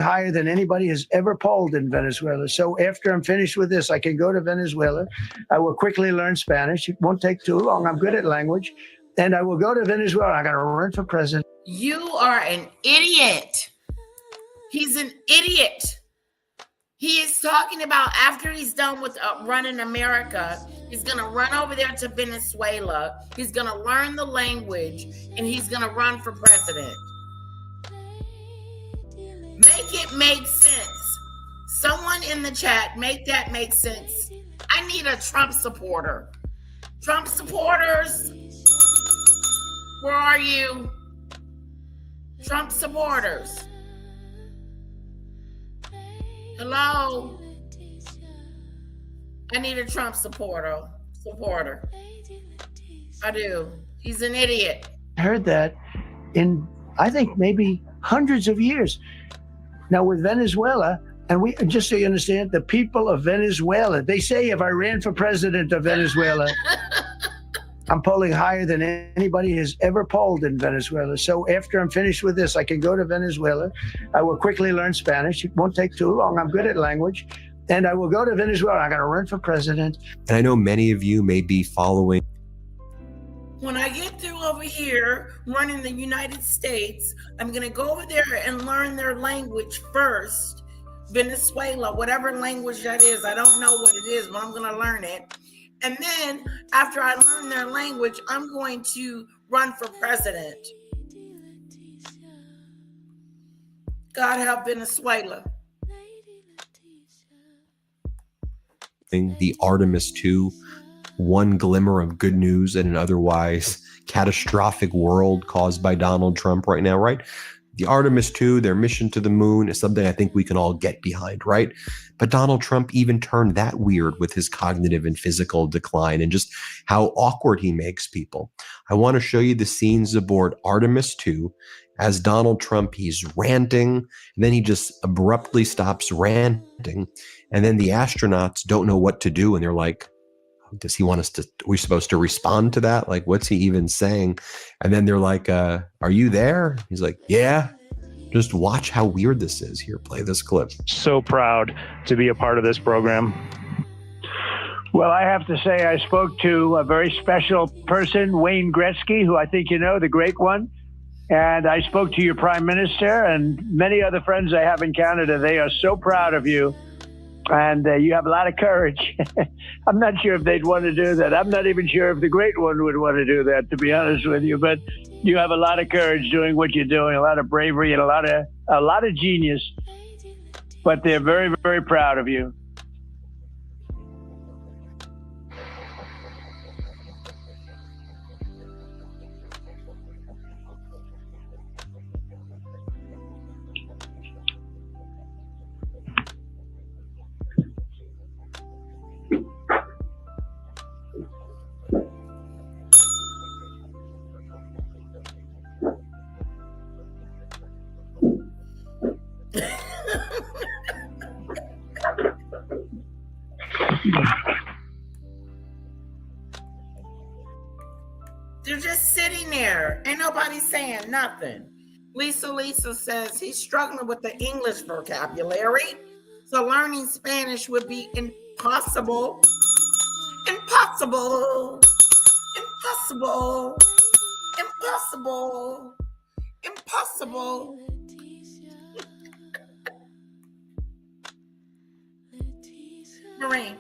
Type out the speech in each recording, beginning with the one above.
higher than anybody has ever polled in Venezuela. So after I'm finished with this, I can go to Venezuela. I will quickly learn Spanish. It won't take too long. I'm good at language. And I will go to Venezuela. I'm going to run for president. You are an idiot. He's an idiot. He is talking about after he's done with running America, he's going to run over there to Venezuela. He's going to learn the language, and he's going to run for president. Make it make sense. Someone in the chat, make that make sense. I need a Trump supporter. Trump supporters, where are you? Trump supporters. Hello? I need a Trump supporter. I do. He's an idiot. I heard that in, I think, maybe hundreds of years. Now with Venezuela, and we, just so you understand, the people of Venezuela, they say if I ran for president of Venezuela, I'm polling higher than anybody has ever polled in Venezuela. So after I'm finished with this, I can go to Venezuela. I will quickly learn Spanish. It won't take too long. I'm good at language. And I will go to Venezuela. I'm going to run for president. And I know many of you may be following. When I get through over here running the United States, I'm going to go over there and learn their language first. Venezuela, whatever language that is. I don't know what it is, but I'm going to learn it. And then after I learn their language, I'm going to run for president. God help Venezuela. The Artemis 2, one glimmer of good news in an otherwise catastrophic world caused by Donald Trump right now, right? The Artemis 2, their mission to the moon, is something I think we can all get behind, right? But Donald Trump even turned that weird with his cognitive and physical decline and just how awkward he makes people. I want to show you the scenes aboard Artemis 2 as Donald Trump, he's ranting, and then he just abruptly stops ranting. And then the astronauts don't know what to do. And they're like, does he want us to, are we supposed to respond to that? Like, what's he even saying? And then they're like, are you there? He's like, yeah. Just watch how weird this is. Here, play this clip. So proud to be a part of this program. Well, I have to say I spoke to a very special person, Wayne Gretzky, who I think you know, the great one. And I spoke to your prime minister and many other friends I have in Canada. They are so proud of you. And you have a lot of courage. I'm not sure if they'd want to do that. I'm not even sure if the great one would want to do that, to be honest with you. But you have a lot of courage doing what you're doing, a lot of bravery and a lot of genius. But they're very, very proud of you. They're just sitting there. Ain't nobody saying nothing. Lisa says he's struggling with the English vocabulary, so learning Spanish would be impossible. Impossible. Impossible. Impossible. Impossible. Marine,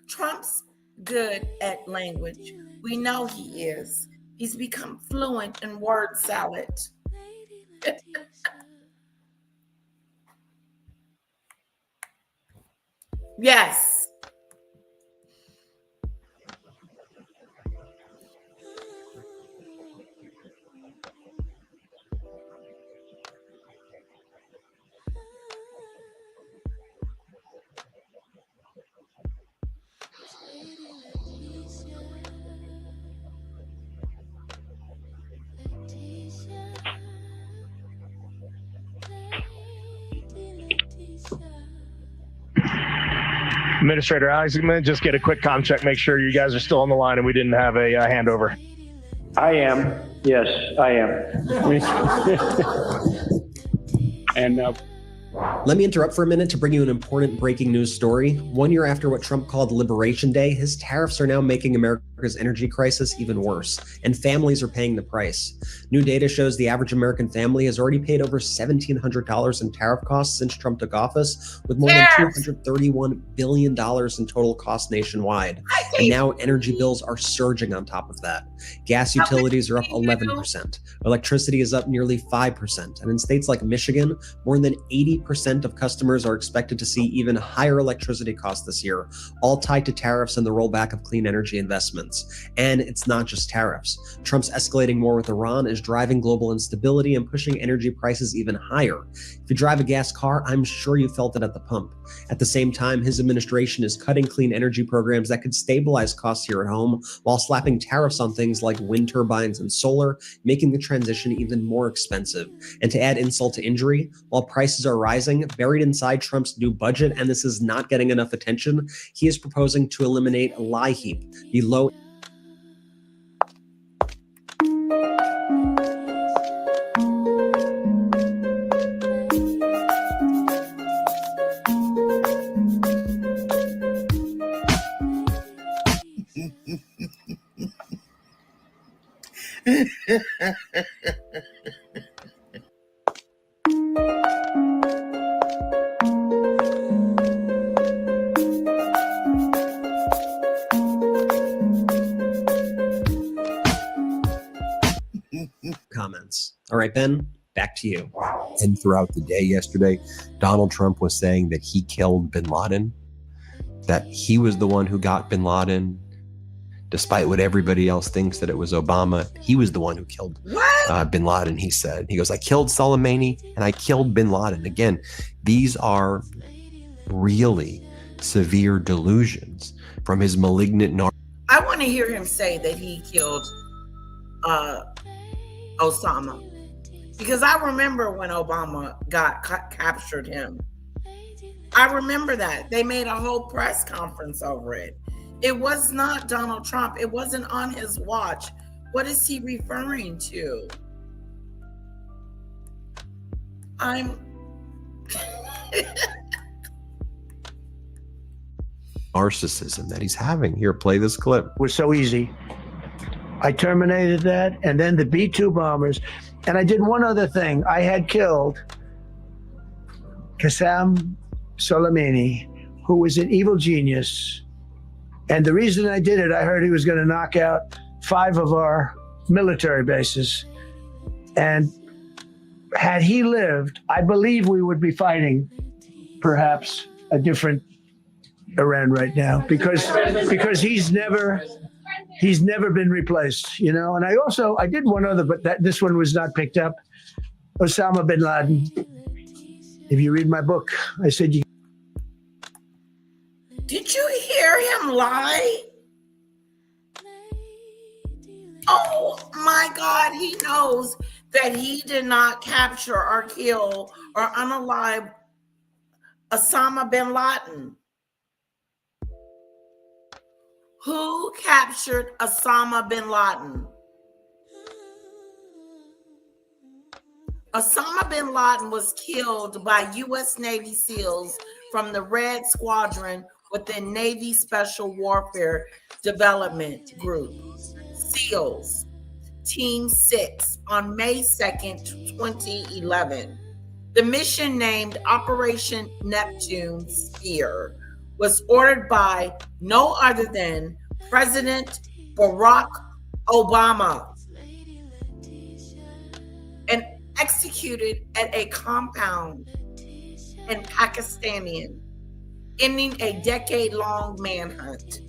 Trump's good at language. We know he is. He's become fluent in word salad. Yes. Administrator Alex, I'm going to just get a quick comm check, make sure you guys are still on the line and we didn't have a handover. I am. Yes, I am. And Let me interrupt for a minute to bring you an important breaking news story. 1 year after what Trump called Liberation Day, his tariffs are now making America's energy crisis even worse, and families are paying the price. New data shows the average American family has already paid over $1,700 in tariff costs since Trump took office, with more than $231 billion in total costs nationwide. And now energy bills are surging on top of that. Gas utilities are up 11%. Electricity is up nearly 5%. And in states like Michigan, more than 80% of customers are expected to see even higher electricity costs this year, all tied to tariffs and the rollback of clean energy investments. And it's not just tariffs. Trump's escalating war with Iran is driving global instability and pushing energy prices even higher. If you drive a gas car, I'm sure you felt it at the pump. At the same time, his administration is cutting clean energy programs that could stabilize costs here at home while slapping tariffs on things like wind turbines and solar, making the transition even more expensive. And to add insult to injury, while prices are rising, buried inside Trump's new budget, and this is not getting enough attention, he is proposing to eliminate LIHEAP, the low comments. All right, Ben, back to you. And throughout the day yesterday, Donald Trump was saying that he killed bin Laden, that he was the one who got bin Laden, despite what everybody else thinks that it was Obama. He was the one who killed bin Laden, he said. He goes, I killed Soleimani and I killed bin Laden. Again, these are really severe delusions from his malignant I want to hear him say that he killed Osama, because I remember when Obama captured him. I remember that. They made a whole press conference over it. It was not Donald Trump. It wasn't on his watch. What is he referring to? narcissism that he's having. Here, play this clip. It was so easy. I terminated that, and then the B-2 bombers. And I did one other thing. I had killed Qasem Soleimani, who was an evil genius. And the reason I did it, I heard he was going to knock out 5 of our military bases. And had he lived, I believe we would be fighting perhaps a different Iran right now, because he's never been replaced, you know. And I did one other, but this one was not picked up. Osama bin Laden. If you read my book, I said you. Did you hear him lie? Oh my God, he knows that he did not capture or kill or unalive Osama bin Laden. Who captured Osama bin Laden? Osama bin Laden was killed by U.S. Navy SEALs from the Red Squadron within Navy Special Warfare Development Group, SEALs, Team 6, on May 2nd, 2011. The mission, named Operation Neptune Spear, was ordered by no other than President Barack Obama and executed at a compound in Pakistan, ending a decade-long manhunt.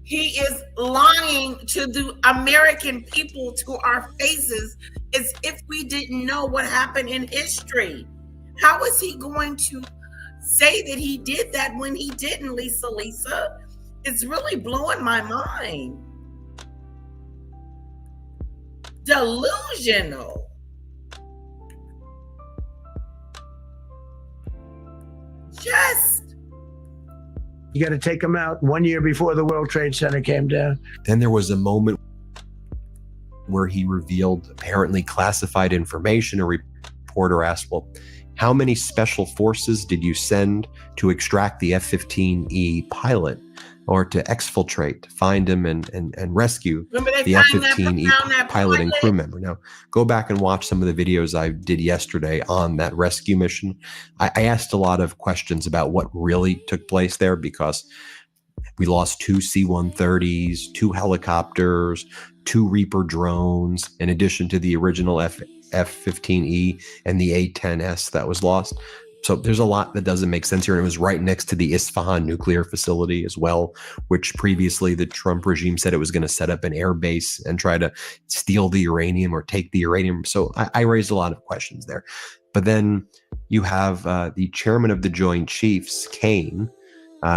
He is lying to the American people to our faces as if we didn't know what happened in history. How is he going to say that he did that when he didn't, Lisa? It's really blowing my mind. Delusional. You got to take him out 1 year before the World Trade Center came down. Then there was a moment where he revealed apparently classified information. A reporter asked, well, How many special forces did you send to extract the F-15E pilot or to exfiltrate, find him and rescue Remember they the found F-15E that pilot and crew member? Now, go back and watch some of the videos I did yesterday on that rescue mission. I asked a lot of questions about what really took place there, because we lost 2 C-130s, 2 helicopters, 2 Reaper drones, in addition to the original F-15E and the A-10S that was lost. So there's a lot that doesn't make sense here. And it was right next to the Isfahan nuclear facility as well, which previously the Trump regime said it was going to set up an air base and try to steal the uranium or take the uranium. So I raised a lot of questions there. But then you have the chairman of the Joint Chiefs, Kane,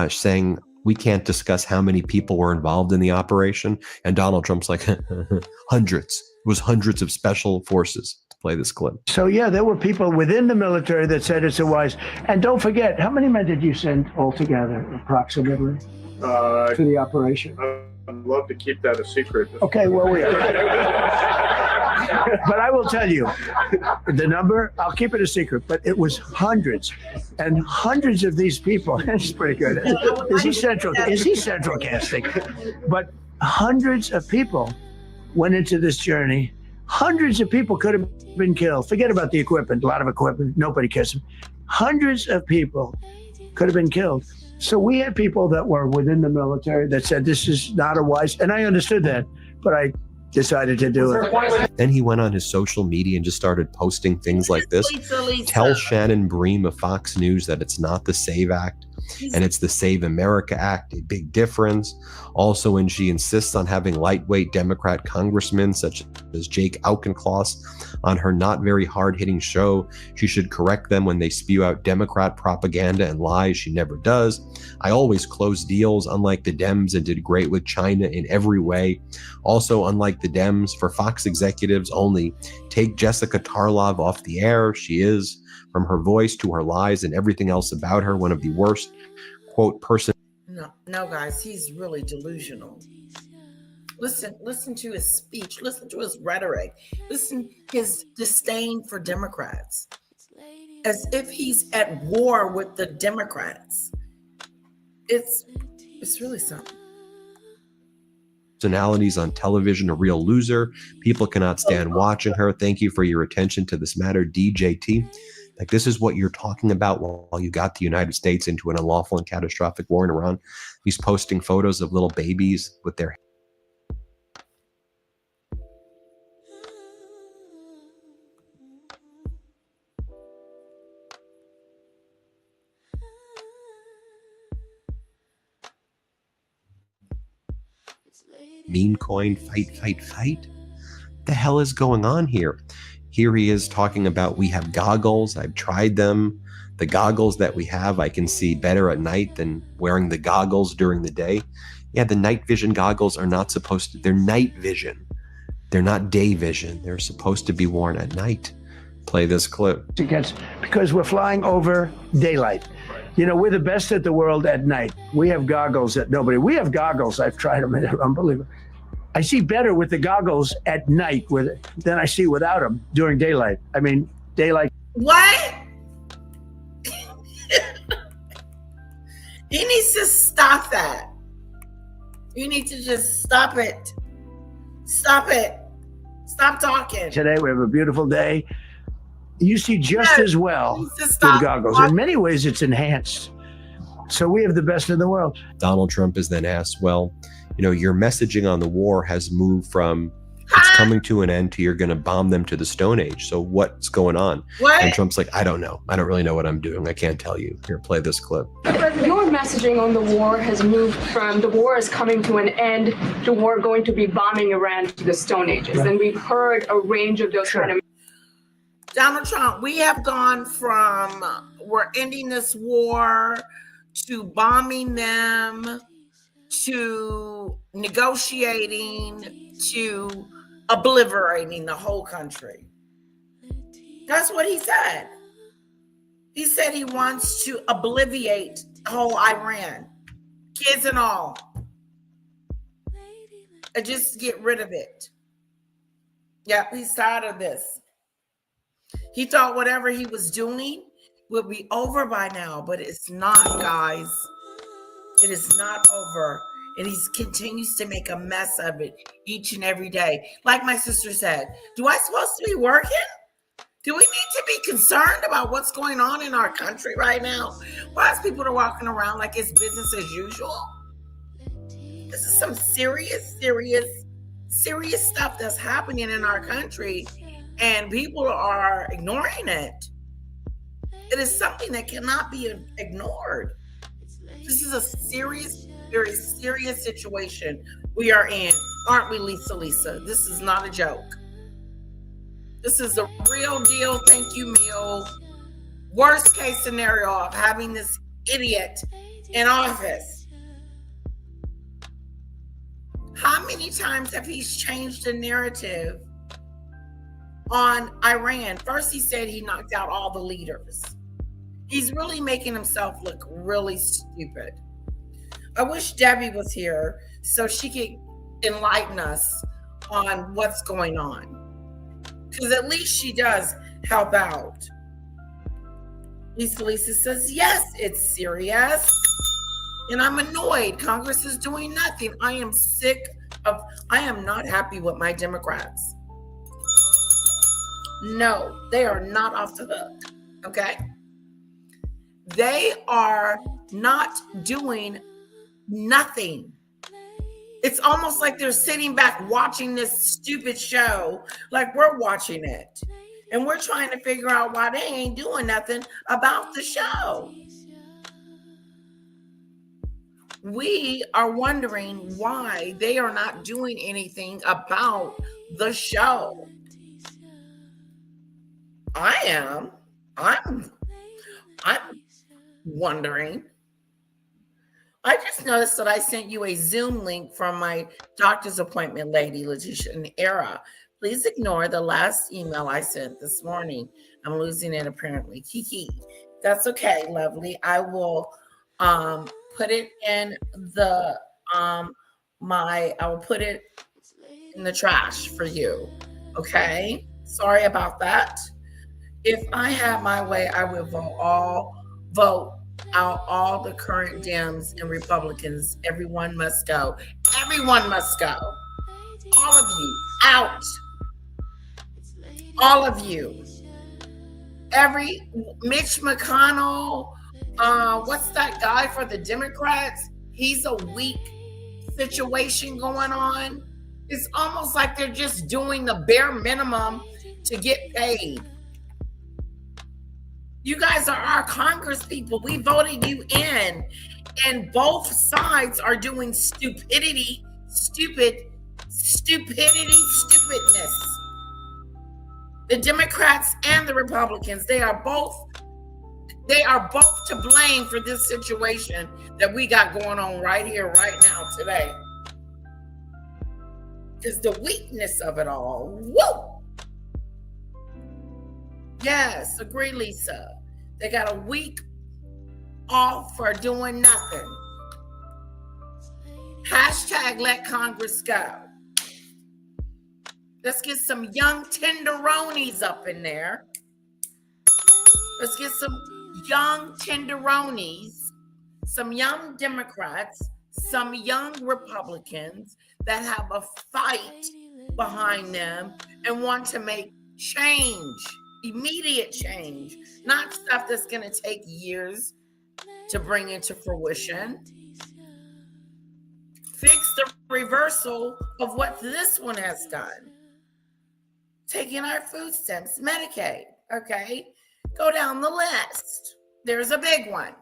saying, we can't discuss how many people were involved in the operation. And Donald Trump's like, hundreds. It was hundreds of special forces. Play this clip. So yeah, there were people within the military that said it's a wise. And don't forget, how many men did you send altogether, approximately, to the operation? I'd love to keep that a secret. Okay, well, we but I will tell you the number. I'll keep it a secret, but it was hundreds and hundreds of these people. It's pretty good. Is he central casting? But hundreds of people went into this journey. Hundreds of people could have been killed. Forget about the equipment. A lot of equipment. Nobody cares. Hundreds of people could have been killed. So we had people that were within the military that said this is not a wise, and I understood that, but I decided to do it. Then he went on his social media and just started posting things like this. Lisa. Tell Shannon Bream of Fox News that it's not the SAVE Act and it's the Save America Act, a big difference. Also, when she insists on having lightweight Democrat congressmen such as Jake Auchincloss on her not very hard-hitting show, she should correct them when they spew out Democrat propaganda and lies. She never does. I always close deals, unlike the Dems, and did great with China in every way. Also, unlike the Dems, for Fox executives only, take Jessica Tarlov off the air. She is, from her voice to her lies and everything else about her, one of the worst, quote, person. No, guys, he's really delusional. Listen to his speech. Listen to his rhetoric. Listen his disdain for Democrats, as if he's at war with the Democrats. It's really something. Personalities on television, a real loser. People cannot stand watching her. Thank you for your attention to this matter, DJT. Like, this is what you're talking about while you got the United States into an unlawful and catastrophic war in Iran. He's posting photos of little babies with their meme coin, fight. The hell is going on here? Here he is talking about, we have goggles. I've tried them. The goggles that we have, I can see better at night than wearing the goggles during the day. Yeah, the night vision goggles are not supposed to, they're night vision. They're not day vision. They're supposed to be worn at night. Play this clip. Because we're flying over daylight. You know, we're the best at the world at night. We have goggles that nobody, we have goggles. I've tried them and they're unbelievable. I see better with the goggles at night than I see without them during daylight. I mean, daylight. What? He needs to stop that. You need to just stop it. Stop it. Stop talking. Today we have a beautiful day. You see just as well with goggles. In many ways, it's enhanced. So we have the best in the world. Donald Trump is then asked, well, you know, your messaging on the war has moved from it's coming to an end to you're going to bomb them to the Stone Age. So what's going on? What? And Trump's like, I don't know. I don't really know what I'm doing. I can't tell you. Here, play this clip. Your messaging on the war has moved from the war is coming to an end to we're going to be bombing Iran to the Stone Ages. Right. And we've heard a range of those kind of. Donald Trump, we have gone from we're ending this war to bombing them to negotiating to obliterating the whole country. That's what he said. He said he wants to obliterate whole Iran, kids and all, and just get rid of it. Yeah, he's tired of this. He thought whatever he was doing would be over by now, but it's not, guys. It is not over. And he continues to make a mess of it each and every day. Like my sister said, do I supposed to be working? Do we need to be concerned about what's going on in our country right now? Why is people are walking around like it's business as usual? This is some serious stuff that's happening in our country, and people are ignoring it. It is something that cannot be ignored. This is a serious, very serious situation we are in. Aren't we, Lisa? This is not a joke. This is the real deal. Thank you, Meal. Worst case scenario of having this idiot in office. How many times have he changed the narrative on Iran? First, he said he knocked out all the leaders. He's really making himself look really stupid. I wish Debbie was here so she could enlighten us on what's going on. Because at least she does help out. Lisa says, yes, it's serious. And I'm annoyed. Congress is doing nothing. I am not happy with my Democrats. No, they are not off the hook. Okay? They are not doing nothing. It's almost like they're sitting back watching this stupid show like we're watching it. And we're trying to figure out why they ain't doing nothing about the show. We are wondering why they are not doing anything about the show. I'm wondering. I just noticed that I sent you a Zoom link from my doctor's appointment, Lady Letitia and Era. Please ignore the last email I sent this morning. I'm losing it apparently. Kiki. That's okay, lovely. I will put it in the I will put it in the trash for you. Okay? Sorry about that. If I had my way, I would vote out all the current Dems and Republicans. Everyone must go. Everyone must go. All of you out. All of you. Mitch McConnell, what's that guy for the Democrats? He's a weak situation going on. It's almost like they're just doing the bare minimum to get paid. You guys are our Congress people. We voted you in. And both sides are doing stupidness. The Democrats and the Republicans, they are both to blame for this situation that we got going on right here, right now, today. Because the weakness of it all. Woo! Yes, agree, Lisa. They got a week off for doing nothing. Hashtag let Congress go. Let's get some young tenderonis up in there. Let's get some young tenderonis, some young Democrats, some young Republicans that have a fight behind them and want to make change. Immediate change, not stuff that's going to take years to bring into fruition. Fix the reversal of what this one has done. Taking our food stamps, Medicaid, okay? Go down the list. There's a big one.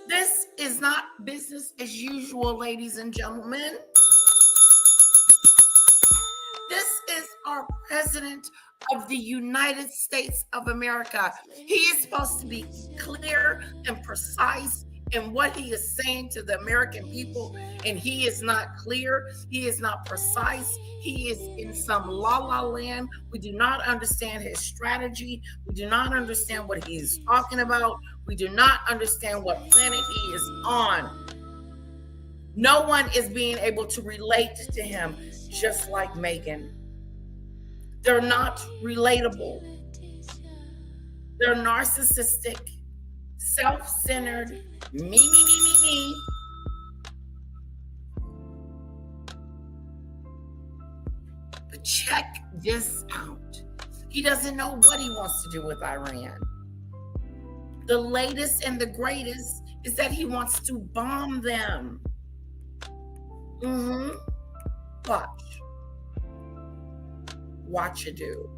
This is not business as usual, ladies and gentlemen. This is our President of the United States of America. He is supposed to be clear and precise in what he is saying to the American people, and he is not clear. He is not precise. He is in some la-la land. We do not understand his strategy. We do not understand what he is talking about. We do not understand what planet he is on. No one is being able to relate to him, just like Meghan. They're not relatable. They're narcissistic, self-centered, me. But check this out. He doesn't know what he wants to do with Iran. The latest and the greatest is that he wants to bomb them. Watch you do.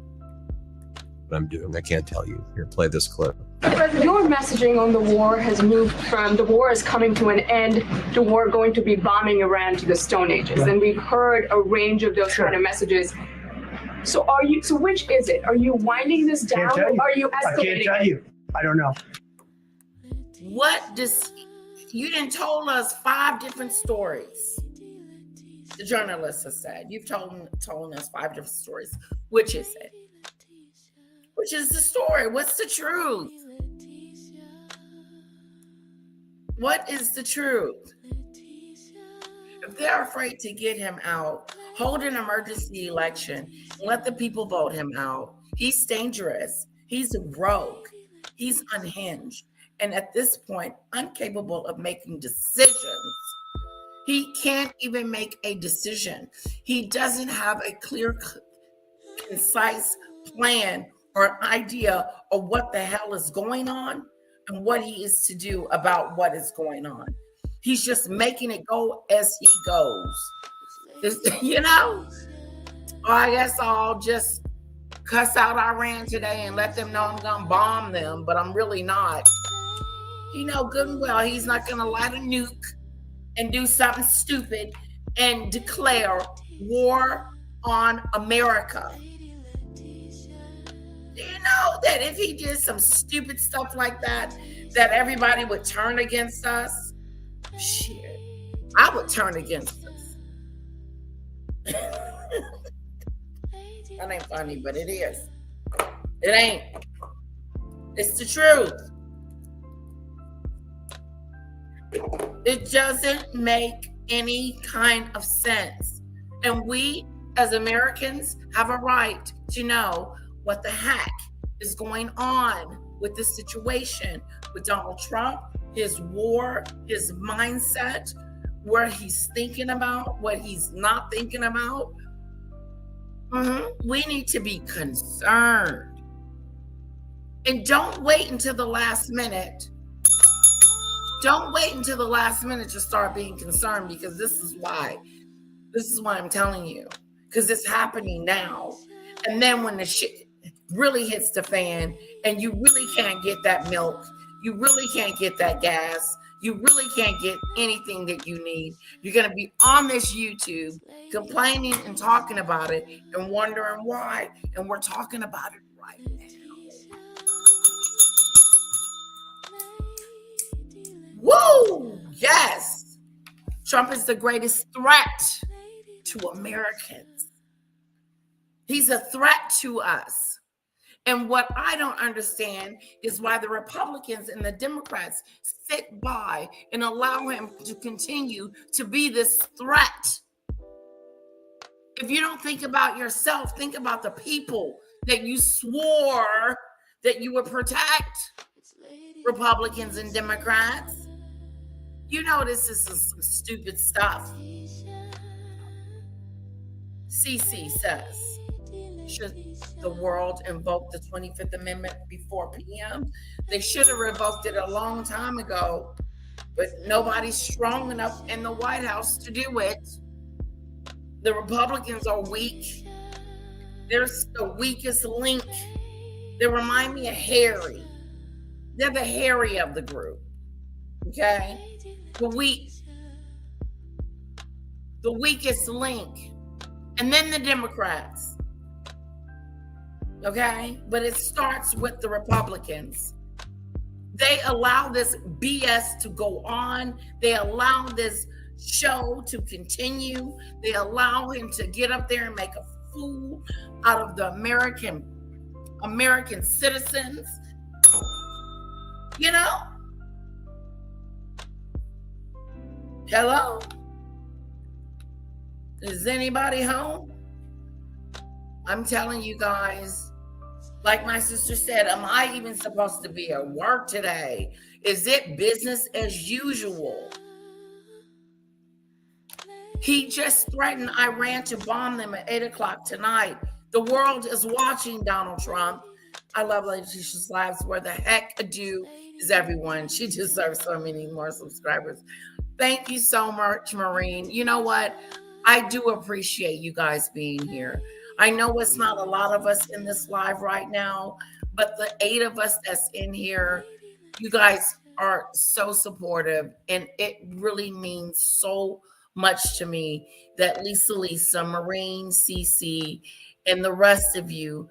What I'm doing, I can't tell you. Here, play this clip. Your messaging on the war has moved from the war is coming to an end to war going to be bombing Iran to the Stone Ages. Right. And we've heard a range of those kind of messages. So which is it? Are you winding this down Can't tell or you. are you I can't escalating? tell you. I don't know. You done told us 5 different stories. The journalist has said, you've told us 5 different stories. Which is it? Which is the story? What's the truth? What is the truth? If they're afraid to get him out, hold an emergency election and let the people vote him out. He's dangerous. He's a rogue. He's unhinged. And at this point, incapable of making decisions. He can't even make a decision. He doesn't have a clear, concise plan or idea of what the hell is going on and what he is to do about what is going on. He's just making it go as he goes. I guess I'll just cuss out Iran today and let them know I'm gonna bomb them, but I'm really not. You know good and well he's not gonna light a nuke and do something stupid and declare war on America. Do you know that if he did some stupid stuff like that everybody would turn against us? Shit, I would turn against us. That ain't funny, but it is. It ain't. It's the truth. It doesn't make any kind of sense. And we, as Americans, have a right to know what the heck is going on with this situation with Donald Trump, his war, his mindset, where he's thinking about, what he's not thinking about. We need to be concerned. And don't wait until the last minute. Don't wait until the last minute to start being concerned, because this is why I'm telling you, because it's happening now. And then when the shit really hits the fan and you really can't get that milk, you really can't get that gas, you really can't get anything that you need, you're going to be on this YouTube complaining and talking about it and wondering why. And we're talking about it right now. Woo! Yes! Trump is the greatest threat to Americans. He's a threat to us. And what I don't understand is why the Republicans and the Democrats sit by and allow him to continue to be this threat. If you don't think about yourself, think about the people that you swore that you would protect, Republicans and Democrats. You know this is some stupid stuff. CC says, should the world invoke the 25th Amendment before PM? They should have revoked it a long time ago, but nobody's strong enough in the White House to do it. The Republicans are weak. They're the weakest link. They remind me of Harry. They're the Harry of the group. Okay? The weakest link. And then the Democrats. Okay? But it starts with the Republicans. They allow this BS to go on. They allow this show to continue. They allow him to get up there and make a fool out of the American citizens. You know? Hello? Is anybody home? I'm telling you guys, Like my sister said, am I even supposed to be at work today? Is it business as usual? He just threatened Iran to bomb them at 8 o'clock tonight. The world is watching Donald Trump. I love Letitia's lives. Where the heck ado is everyone? She deserves so many more subscribers. Thank you so much, Maureen. You know what? I do appreciate you guys being here. I know it's not a lot of us in this live right now, but the 8 of us that's in here, you guys are so supportive, and it really means so much to me that Lisa, Maureen, Cece, and the rest of you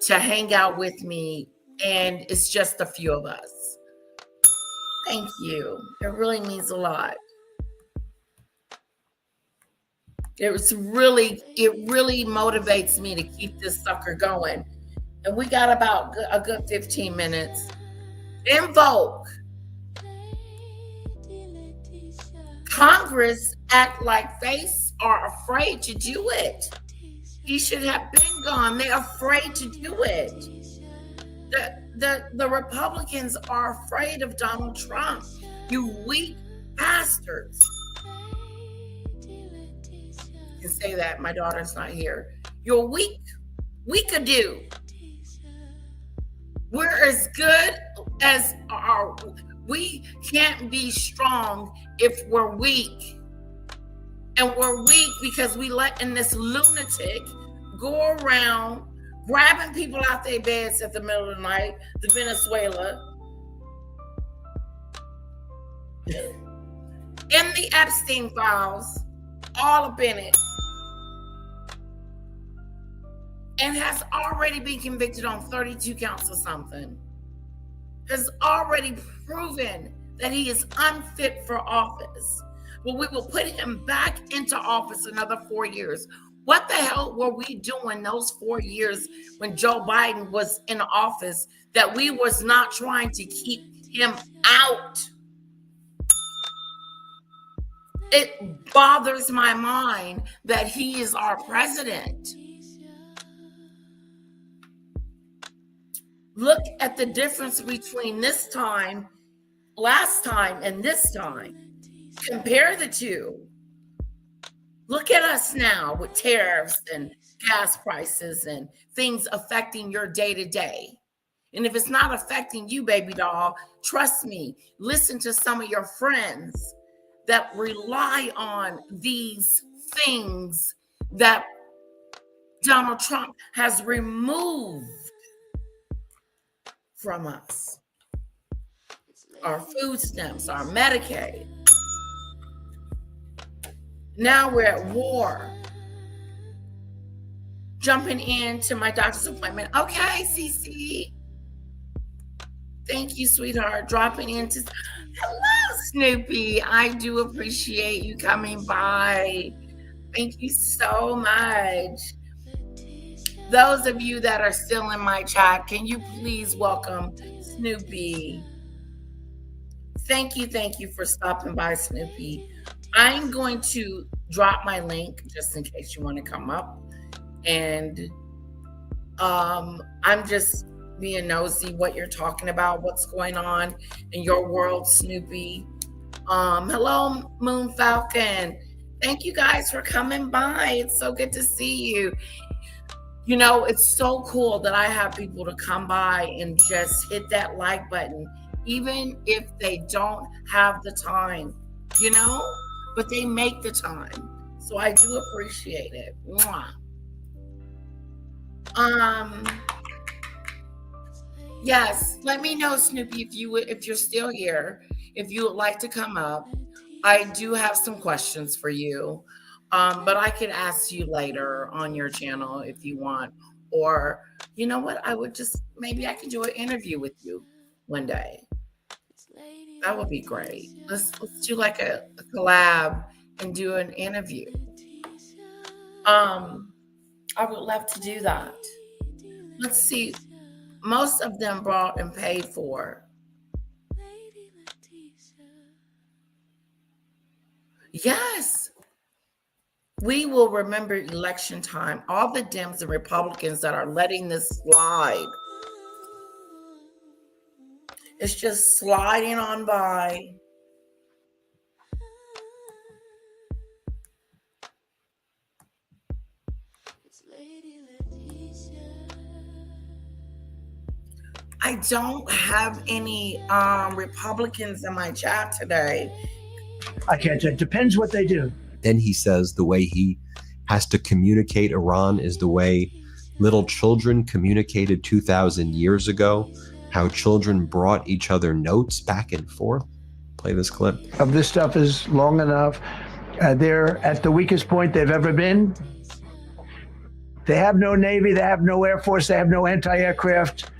to hang out with me, and it's just a few of us. Thank you. It really means a lot. It really motivates me to keep this sucker going. And we got about a good 15 minutes. Invoke. Congress act like they are afraid to do it. He should have been gone. They're afraid to do it. The Republicans are afraid of Donald Trump. You weak bastards. You can say that. My daughter's not here. You're weak. Weak-a-do. We're as good as our. We can't be strong if we're weak. And we're weak because we letting this lunatic go around grabbing people out their beds at the middle of the night, the Venezuela. In the Epstein files, all up in it. And has already been convicted on 32 counts or something. Has already proven that he is unfit for office. Well, we will put him back into office another 4 years. What the hell were we doing those 4 years when Joe Biden was in office that we was not trying to keep him out? It bothers my mind that he is our president. Look at the difference between this time, last time, and this time. Compare the two. Look at us now with tariffs and gas prices and things affecting your day-to-day. And if it's not affecting you, baby doll, trust me, listen to some of your friends that rely on these things that Donald Trump has removed from us. Our food stamps, our Medicaid. Now we're at war. Jumping into my doctor's appointment. Okay, Cece. Thank you, sweetheart. Dropping into. Hello, Snoopy. I do appreciate you coming by. Thank you so much. Those of you that are still in my chat, can you please welcome Snoopy? Thank you for stopping by, Snoopy. I'm going to drop my link just in case you want to come up. And I'm just being nosy what you're talking about, what's going on in your world, Snoopy. Hello, Moon Falcon. Thank you guys for coming by. It's so good to see you. You know, it's so cool that I have people to come by and just hit that like button, even if they don't have the time, you know, but they make the time. So I do appreciate it. Mwah. Yes, let me know, Snoopy, if you're still here, if you would like to come up. I do have some questions for you, but I could ask you later on your channel if you want. Or, you know what? Maybe I could do an interview with you one day. That would be great. Let's do like a collab and do an interview. I would love to do that. Let's see. Most of them bought and paid for. Yes. We will remember election time, all the Dems and Republicans that are letting this slide. It's just sliding on by. I don't have any Republicans in my chat today. I can't say. It depends what they do. Then he says the way he has to communicate Iran is the way little children communicated 2,000 years ago, how children brought each other notes back and forth. Play this clip. Of this stuff is long enough. They're at the weakest point they've ever been. They have no Navy, they have no Air Force, they have no anti-aircraft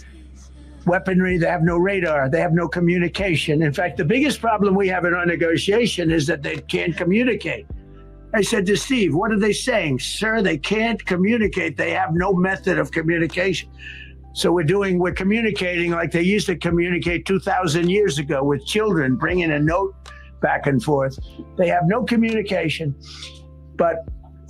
weaponry, they have no radar, they have no communication. In fact, the biggest problem we have in our negotiation is that they can't communicate. I said to Steve, what are they saying? Sir, they can't communicate. They have no method of communication. So we're communicating like they used to communicate 2,000 years ago with children, bringing a note back and forth. They have no communication, but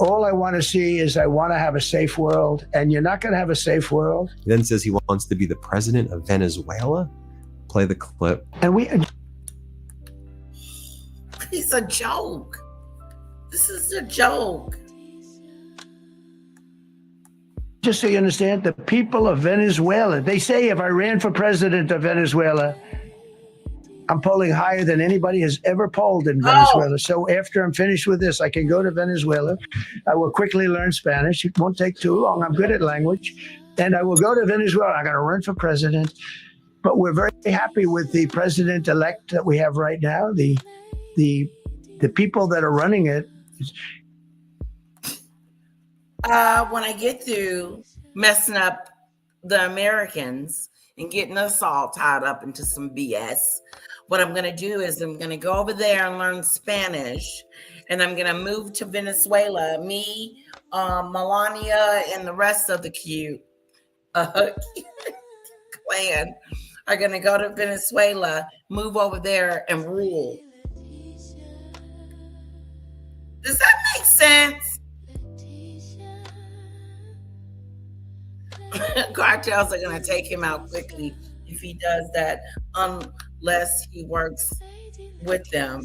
all I want to see is I want to have a safe world, and you're not going to have a safe world. He then says he wants to be the president of Venezuela. Play the clip. And It's a joke. This is a joke. just so you understand, the people of Venezuela, they say if I ran for president of Venezuela, I'm polling higher than anybody has ever polled in Venezuela. So after I'm finished with this, I can go to Venezuela. I will quickly learn Spanish. It won't take too long. I'm good at language. And I will go to Venezuela. I'm going to run for president. But we're very happy with the president-elect that we have right now. The people that are running it. When I get through messing up the Americans and getting us all tied up into some BS, what I'm going to do is I'm going to go over there and learn Spanish, and I'm going to move to Venezuela. Me, Melania, and the rest of the cute clan are going to go to Venezuela, move over there, and rule. Does that make sense? Cartels are going to take him out quickly if he does that, unless he works with them.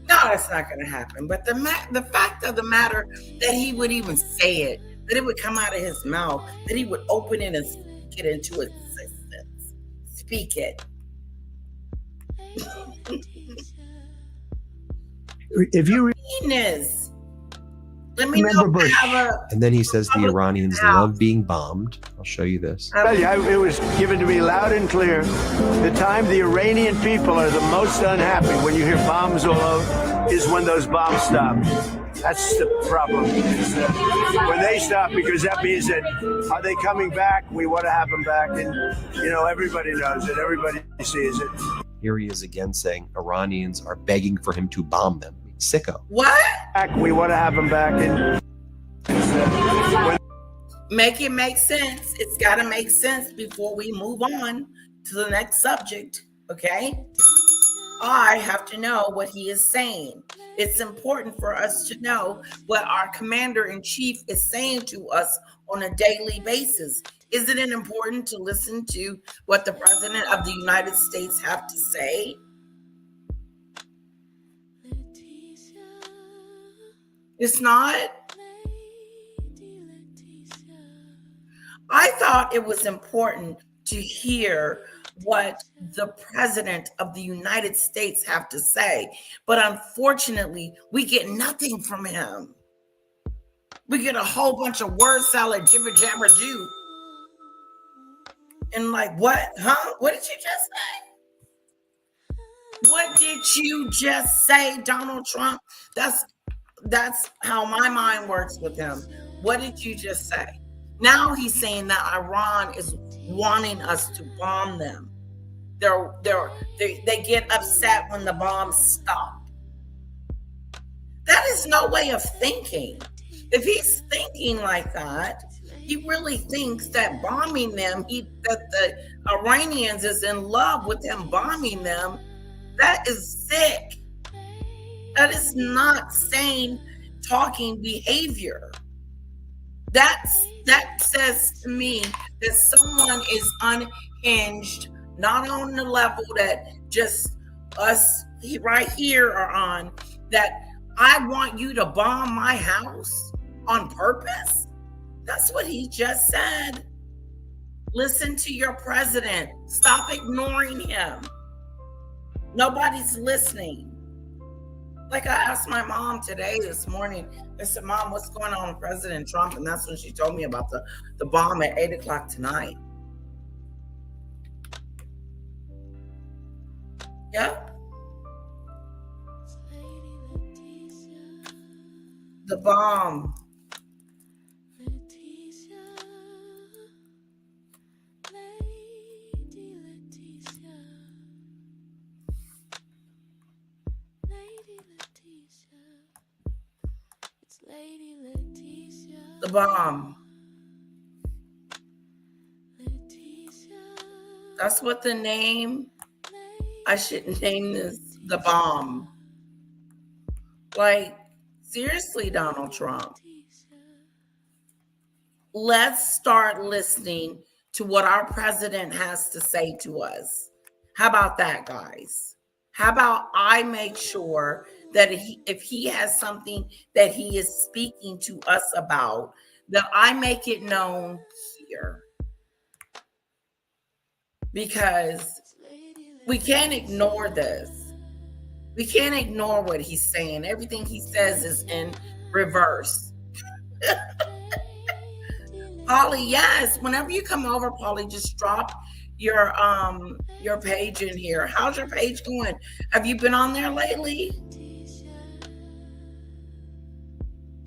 No, it's not going to happen. But the fact of the matter that he would even say it, that it would come out of his mouth, that he would open it and speak it into existence. Speak it. If you let me remember know Bush. And then he says the Iranians love being bombed. I'll show you this. It was given to me loud and clear. The time the Iranian people are the most unhappy when you hear bombs all over is when those bombs stop. That's the problem. When they stop, because that means that are they coming back? We want to have them back. And, everybody knows it. Everybody sees it. Here he is again saying Iranians are begging for him to bomb them. Sicko. What? We want to have them back. Make it make sense. It's got to make sense before we move on to the next subject, okay? I have to know what he is saying. It's important for us to know what our commander-in-chief is saying to us on a daily basis. Isn't it important to listen to what the president of the United States have to say? It's not. I thought it was important to hear what the president of the United States have to say. But unfortunately, we get nothing from him. We get a whole bunch of word salad, jibber jabber do. And like, what? Huh? What did you just say? What did you just say, Donald Trump? That's how my mind works with him. What did you just say? Now he's saying that Iran is wanting us to bomb them. They get upset when the bombs stop. That is no way of thinking. If he's thinking like that, he really thinks that bombing them, that the Iranians is in love with him bombing them. That is sick. That is not sane talking behavior. That says to me that someone is unhinged, not on the level that just us right here are on, that I want you to bomb my house on purpose. That's what he just said. Listen to your president. Stop ignoring him. Nobody's listening. Like I asked my mom this morning, I said, Mom, what's going on with President Trump? And that's when she told me about the bomb at 8 o'clock tonight. Yeah. The bomb. The bomb. That's what the name. I should name this the bomb. Like, seriously, Donald Trump. Let's start listening to what our president has to say to us. How about that, guys? How about I make sure that if he has something that he is speaking to us about, that I make it known here. Because we can't ignore this. We can't ignore what he's saying. Everything he says is in reverse. Polly, yes. Whenever you come over, Polly, just drop your page in here. How's your page going? Have you been on there lately?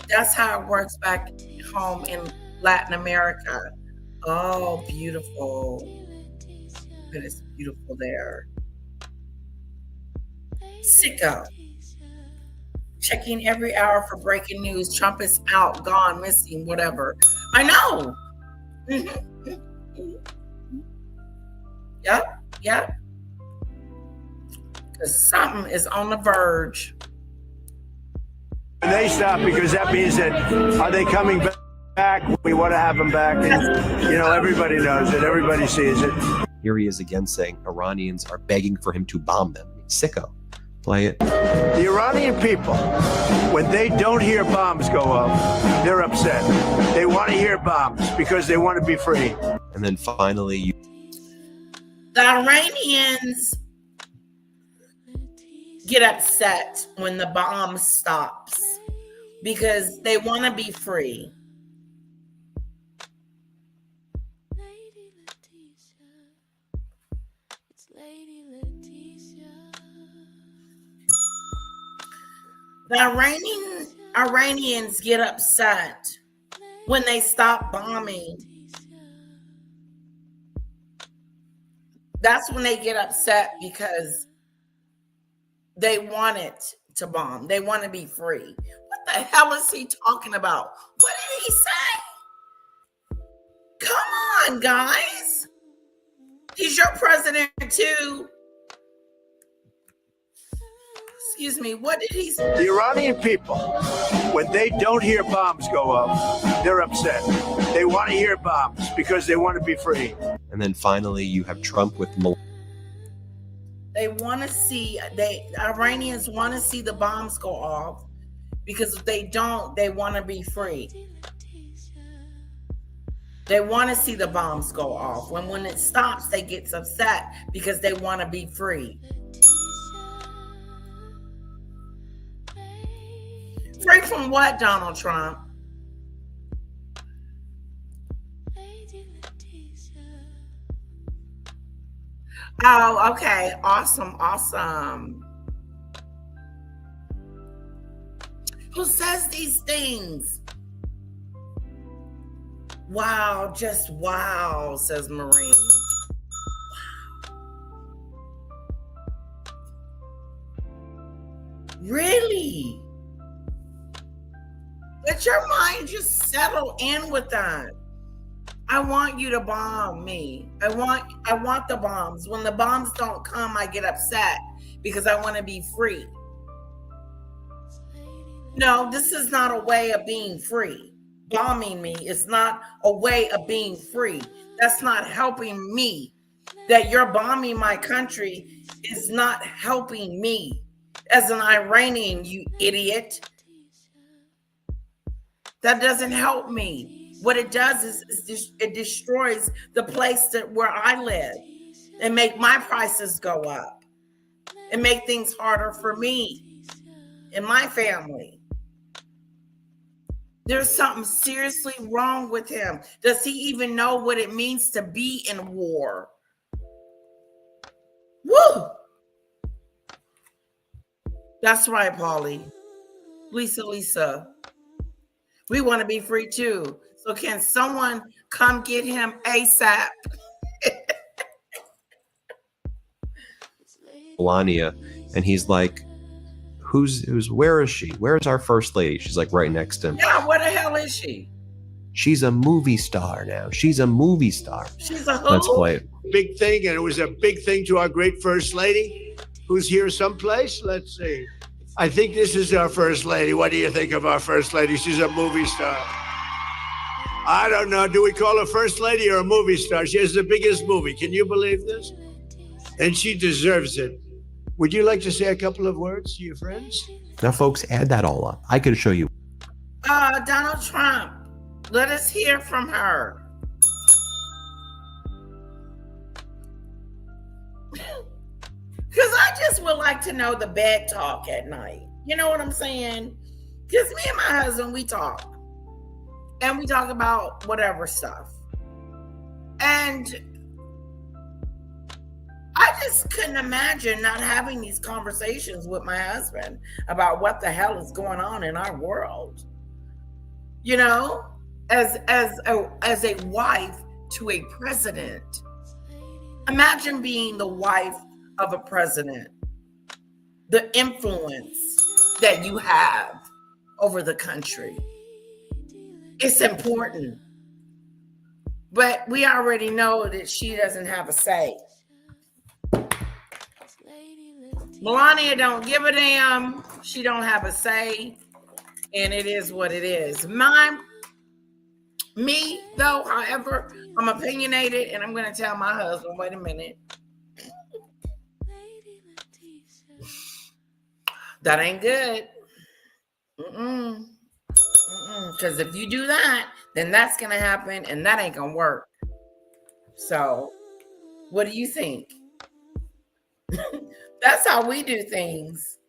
That's how it works back home in Latin America. Oh, beautiful. It is beautiful there. Sicko. Checking every hour for breaking news. Trump is out, gone, missing, whatever. I know. Yep. Because something is on the verge. And they stop because that means that are they coming back? We want to have them back. And, everybody knows it. Everybody sees it. Here he is again saying Iranians are begging for him to bomb them. Sicko. Play it. The Iranian people, when they don't hear bombs go off, they're upset. They want to hear bombs because they want to be free. And then finally, the Iranians get upset when the bomb stops because they want to be free. The Iranians get upset when they stop bombing. That's when they get upset because they want it to bomb. They want to be free. What the hell is he talking about? What did he say? Come on, guys. He's your president too. Excuse me, what did he say? The Iranian people, when they don't hear bombs go off, they're upset. They want to hear bombs because they want to be free. And then finally, you have Trump with They want to see, Iranians want to see the bombs go off because if they don't, they want to be free. They want to see the bombs go off. When it stops, they get upset because they want to be free. Free from what, Donald Trump? Oh, okay. Awesome. Who says these things? Wow, just wow, says Marine. Wow. Really? Let your mind just settle in with that. I want you to bomb me. I want the bombs. When the bombs don't come, I get upset because I want to be free. No, this is not a way of being free. Bombing me is not a way of being free. That's not helping me. That you're bombing my country is not helping me as an Iranian, you idiot. That doesn't help me. What it does is it destroys the place where I live and make my prices go up and make things harder for me and my family. There's something seriously wrong with him. Does he even know what it means to be in war? Woo! That's right, Paulie. Lisa. We want to be free too. So can someone come get him ASAP? Melania, and he's like, where is she? Where's our first lady? She's like right next to him. Yeah, where the hell is she? She's a movie star now. She's a movie star. She's a who? Let's play it. Big thing, and it was a big thing to our great first lady, who's here someplace. Let's see. I think this is our first lady. What do you think of our first lady? She's a movie star. I don't know. Do we call her first lady or a movie star? She has the biggest movie. Can you believe this? And she deserves it. Would you like to say a couple of words to your friends? Now, folks, add that all up. I could show you. Donald Trump. Let us hear from her. Because I just would like to know the bed talk at night. You know what I'm saying? Because me and my husband, we talk. And we talk about whatever stuff. And I just couldn't imagine not having these conversations with my husband about what the hell is going on in our world. You know, as a wife to a president. Imagine being the wife of a president. The influence that you have over the country. It's important. But we already know that she doesn't have a say. Melania don't give a damn. She don't have a say. And it is what it is. Me, though, however, I'm opinionated, and I'm going to tell my husband, wait a minute. That ain't good. Because if you do that, then that's going to happen, and that ain't going to work. So, what do you think? That's how we do things.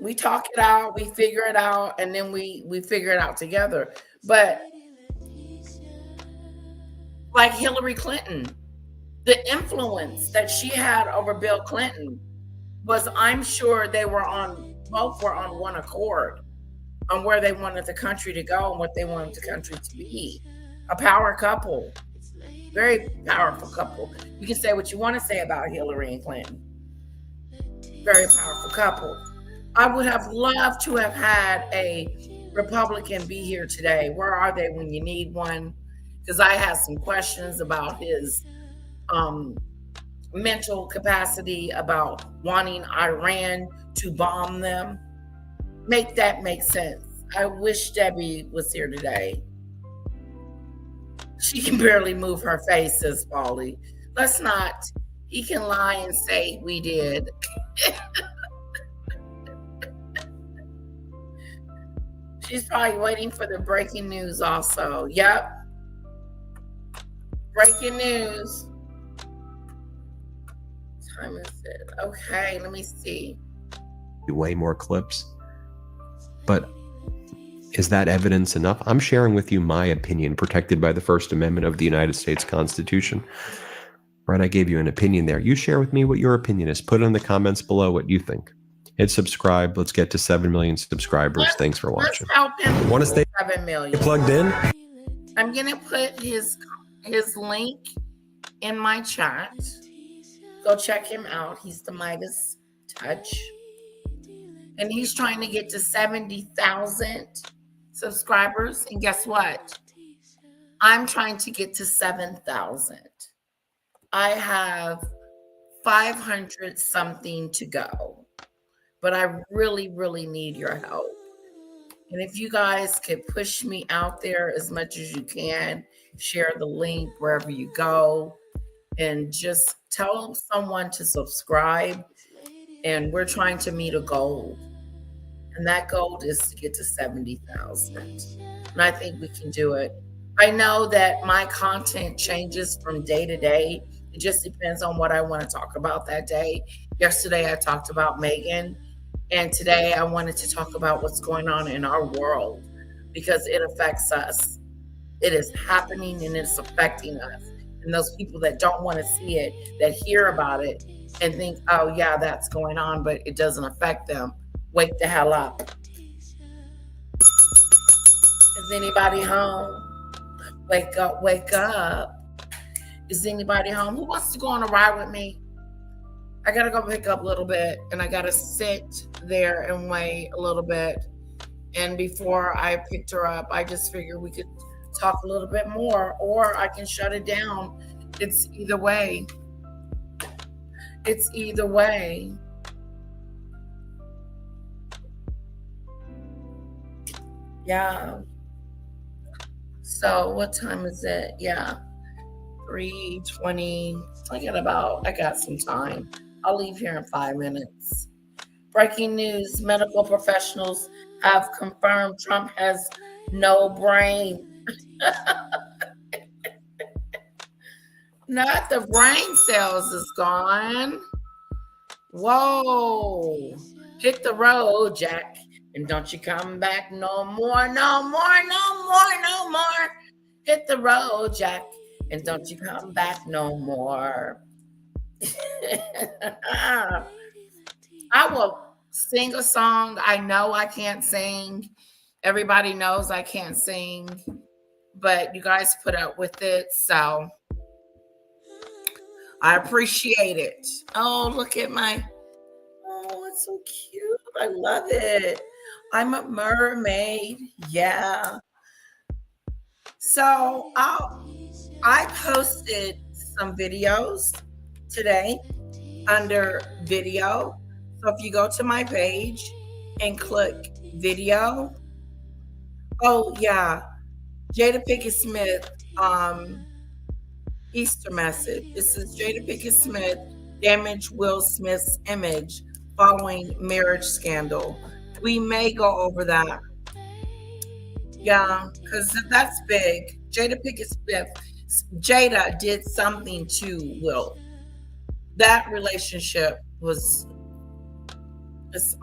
We talk it out, we figure it out, and then we figure it out together. But like Hillary Clinton, the influence that she had over Bill Clinton was, I'm sure both were on one accord on where they wanted the country to go and what they wanted the country to be. A power couple, very powerful couple. You can say what you want to say about Hillary and Clinton. Very powerful couple. I would have loved to have had a Republican be here today. Where are they when you need one? Because I had some questions about his mental capacity, about wanting Iran to bomb them. Make that make sense. I wish Debbie was here today. She can barely move her face, says Paulie. Let's not. He can lie and say we did. She's probably waiting for the breaking news also. Yep. Breaking news. What time is it? Okay, let me see. Way more clips. But is that evidence enough? I'm sharing with you my opinion, protected by the First Amendment of the United States Constitution. Right, I gave you an opinion there. You share with me what your opinion is. Put it in the comments below what you think. Hit subscribe. Let's get to 7 million subscribers. Thanks for watching. Let's help him. Want to stay 7 million. plugged in? I'm gonna put his link in my chat. Go check him out. He's the Midas Touch. And he's trying to get to 70,000 subscribers. And guess what? I'm trying to get to 7,000. I have 500 something to go. but I really, really need your help. And if you guys could push me out there as much as you can, share the link wherever you go, and just tell someone to subscribe. And we're trying to meet a goal. And that goal is to get to 70,000. And I think we can do it. I know that my content changes from day to day. It just depends on what I want to talk about that day. Yesterday, I talked about Megan. And today, I wanted to talk about what's going on in our world because it affects us. It is happening and it's affecting us. And those people that don't want to see it, that hear about it and think, oh, yeah, that's going on, but it doesn't affect them. Wake the hell up. Is anybody home? Wake up, wake up. Is anybody home? Who wants to go on a ride with me? I got to go pick up a little bit and I got to sit there and wait a little bit. And before I picked her up, I just figured we could talk a little bit more or I can shut it down. It's either way. It's either way. Yeah. So what time is it? Yeah. 3:20. I got some time. I'll leave here in 5 minutes. Breaking news. Medical professionals have confirmed Trump has no brain. Not the brain cells is gone. Whoa. Hit the road, Jack. And don't you come back no more, no more, no more, no more. Hit the road, Jack. And don't you come back no more. I will sing a song. I know I can't sing. Everybody knows I can't sing. But you guys put up with it. So I appreciate it. Oh, look at my... Oh, it's so cute. I love it. I'm a mermaid. Yeah. So I posted some videos today under video. So if you go to my page and click video. Oh, yeah. Jada Pinkett Smith, Easter message. This is Jada Pinkett Smith damaged Will Smith's image following marriage scandal. We may go over that. Yeah, because that's big. Jada Pinkett Smith, Jada did something to Will. That relationship was, it's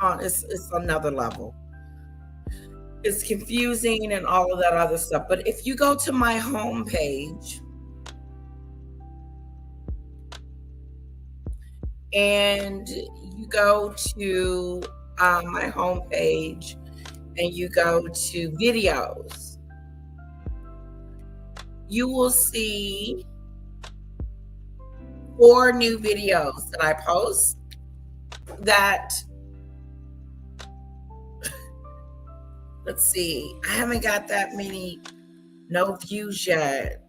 another level. It's confusing and all of that other stuff. But if you go to my homepage and you go to my homepage and you go to videos, you will see 4 new videos that I post that, let's see, I haven't got that many, no views yet.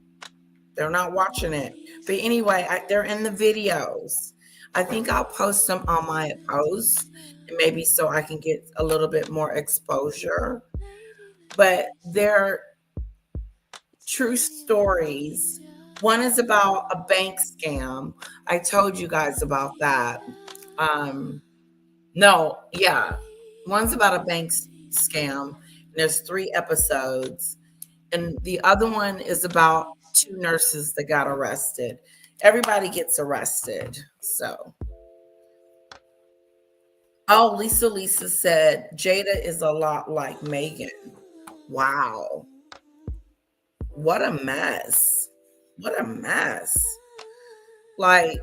They're not watching it. But anyway, they're in the videos. I think I'll post them on my post, and maybe so I can get a little bit more exposure. But they're true stories. One is about a bank scam. I told you guys about that. One's about a bank scam. There's 3 episodes. And the other one is about 2 nurses that got arrested. Everybody gets arrested. So. Oh, Lisa said, Jada is a lot like Megan. Wow. What a mess. What a mess. Like,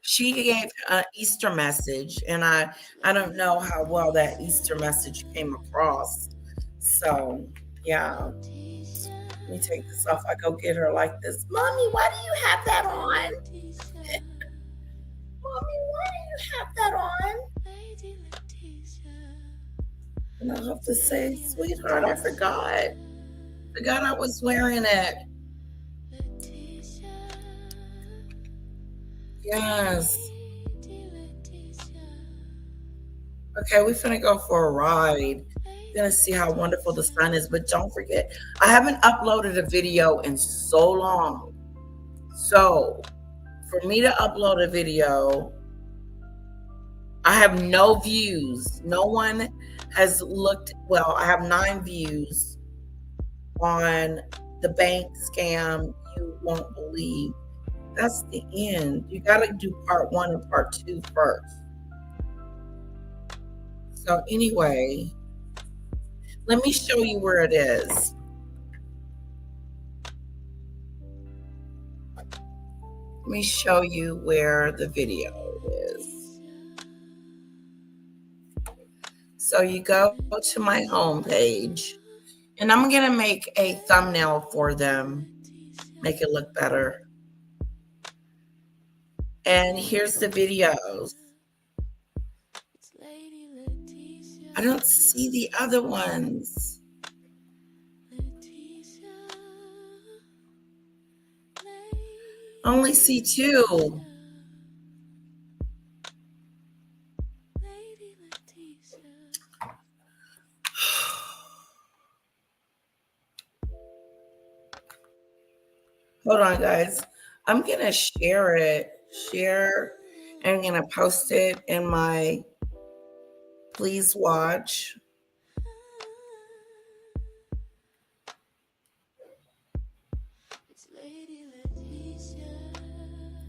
she gave an Easter message, and I don't know how well that Easter message came across. So, yeah. Let me take this off. I go get her like this. Mommy, why do you have that on? Mommy, why do you have that on? And I have to say, sweetheart, I forgot I was wearing it. Yes. Okay, we're finna go for a ride. Gonna see how wonderful the sun is, but don't forget, I haven't uploaded a video in so long. So for me to upload a video, I have no views. No one has looked. Well, I have 9 views on the bank scam you won't believe. That's the end. You gotta do part 1 and part 2 first. So anyway, let me show you where it is. Let me show you where the video is. So you go to my homepage, and I'm gonna make a thumbnail for them, make it look better. And here's the videos. I don't see the other ones. I only see 2. Hold on, guys. I'm going to share it. Share. And I'm going to post it in my Please Watch.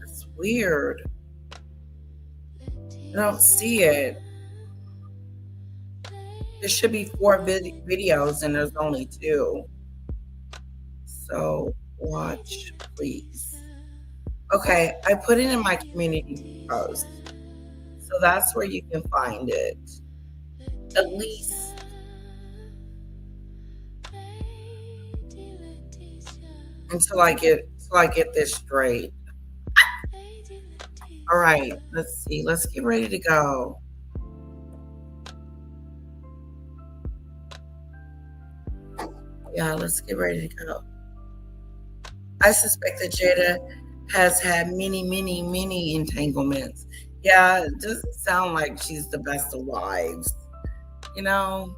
It's weird. I don't see it. There should be 4 videos and there's only 2. So watch, please. Okay, I put it in my community post. So that's where you can find it. At least until I get this straight. All right, let's see. Let's get ready to go. Yeah, let's get ready to go. I suspect that Jada has had many entanglements. Yeah, it doesn't sound like she's the best of wives. You know,